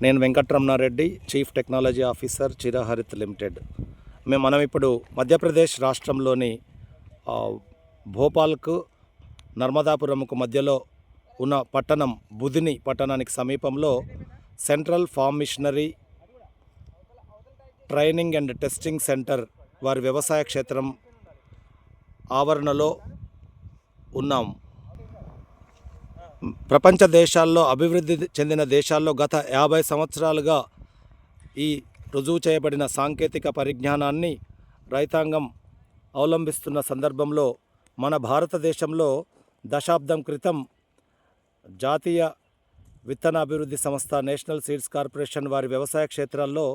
నేను Venkataramana Reddy, chief technology officer, Chiraharit limited. మనం ఇప్పుడు మధ్యప్రదేశ్ రాష్ట్రంలోని భోపాల్కు నర్మదాపురంకు మధ్యలో ఉన్న పట్టణం బుధిని పట్టణానికి సమీపంలో central farm machinery training and testing centre వారి వ్యవసాయ క్షేత్రం ఆవరణలో ఉన్నాం. ప్రపంచ దేశాల్లో, అభివృద్ధి చెందిన దేశాల్లో గత 50 సంవత్సరాలుగా ఈ రుజువు చేయబడిన సాంకేతిక పరిజ్ఞానాన్ని రైతాంగం అవలంబిస్తున్న సందర్భంలో మన భారతదేశంలో దశాబ్దం క్రితం జాతీయ విత్తన అభివృద్ధి సంస్థ నేషనల్ సీడ్స్ కార్పొరేషన్ వారి వ్యవసాయ క్షేత్రాల్లో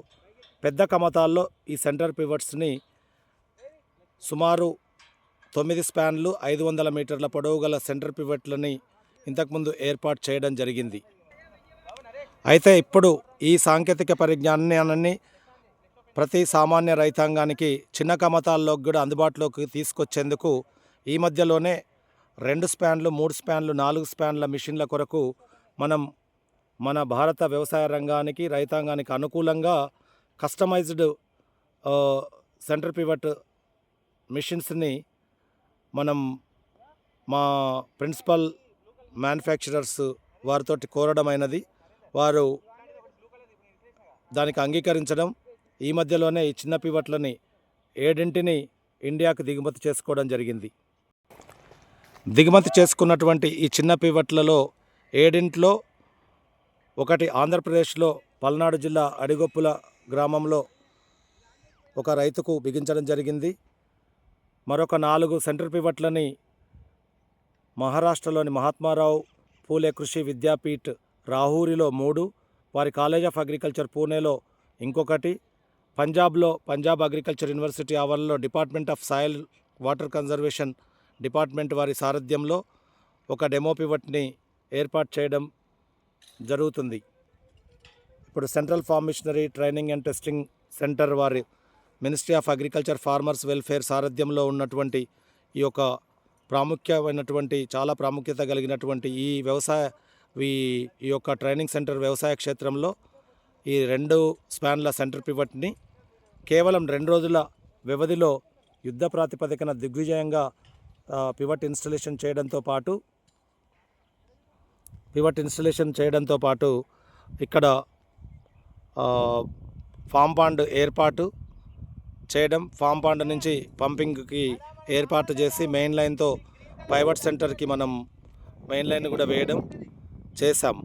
పెద్ద కమతాల్లో ఈ సెంటర్ పివట్స్ని సుమారు 9 స్పాన్లు 500 మీటర్ల పొడవు గల సెంటర్ పివట్లని ఇంతకుముందు ఏర్పాటు చేయడం జరిగింది. అయితే ఇప్పుడు ఈ సాంకేతిక పరిజ్ఞానాన్ని ప్రతి సామాన్య రైతాంగానికి చిన్న కమతాల్లోకి కూడా అందుబాటులోకి తీసుకొచ్చేందుకు ఈ మధ్యలోనే 2 స్పాన్లు, 3 స్పాన్లు, 4 స్పాన్ల మిషన్ల కొరకు మనం మన భారత వ్యవసాయ రంగానికి, రైతాంగానికి అనుకూలంగా కస్టమైజ్డ్ సెంటర్ పివట్ మిషన్స్ని మనం మా ప్రిన్సిపల్ మ్యానుఫ్యాక్చరర్స్ వారితో కోరడమైనది. వారు దానికి అంగీకరించడం, ఈ మధ్యలోనే ఈ చిన్న పివట్లని 7 ఇండియాకు దిగుమతి చేసుకోవడం జరిగింది. దిగుమతి చేసుకున్నటువంటి ఈ చిన్న పివట్లలో 7 ఒకటి ఆంధ్రప్రదేశ్లో పల్నాడు జిల్లా అడిగొప్పుల గ్రామంలో ఒక రైతుకు బిగించడం జరిగింది. మరొక 4 సెంటర్ పివట్లని మహారాష్ట్రలోని మహాత్మారావు పూలే కృషి విద్యాపీఠ్ రాహూరిలో 3, వారి కాలేజ్ ఆఫ్ అగ్రికల్చర్ పూణేలో ఇంకొకటి, పంజాబ్లో పంజాబ్ అగ్రికల్చర్ యూనివర్సిటీ ఆవరణలో department of soil water conservation department వారి సారథ్యంలో ఒక డెమో పివట్ని ఏర్పాటు చేయడం జరుగుతుంది. ఇప్పుడు central farm machinery training and testing centre వారి ministry of agriculture farmers welfare సారథ్యంలో ఉన్నటువంటి ఈ యొక్క ప్రాముఖ్యమైనటువంటి, చాలా ప్రాముఖ్యత కలిగినటువంటి ఈ యొక్క ట్రైనింగ్ సెంటర్ వ్యవసాయ క్షేత్రంలో ఈ 2 స్పాన్ల సెంటర్ పివట్ని కేవలం 2 రోజుల వ్యవధిలో యుద్ధ ప్రాతిపదికన దిగ్విజయంగా పివట్ ఇన్స్టలేషన్ చేయడంతో పాటు ఇక్కడ ఫామ్ పాండ్ ఏర్పాటు చేయడం, ఫామ్ పాండ్ నుంచి పంపింగ్కి ఏర్పాటు చేసి మెయిన్ లైన్తో పైవట్ సెంటర్కి మనం మెయిన్ లైన్ కూడా వేయడం చేశాం.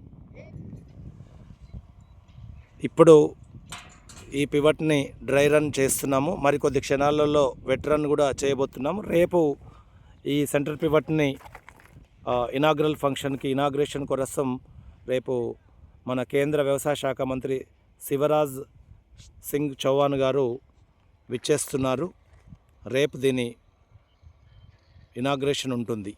ఇప్పుడు ఈ పివట్ని డ్రై రన్ చేస్తున్నాము. మరికొద్ది క్షణాలలో వెట్ రన్ కూడా చేయబోతున్నాము. రేపు ఈ సెంటర్ పివట్ని ఇనాగ్రేషన్ కోసం రేపు మన కేంద్ర వ్యవసాయ శాఖ మంత్రి శివరాజ్ సింగ్ చౌహాన్ గారు విచ్చేస్తున్నారు. రేపు దీని ఇనాగ్రేషన్ ఉంటుంది.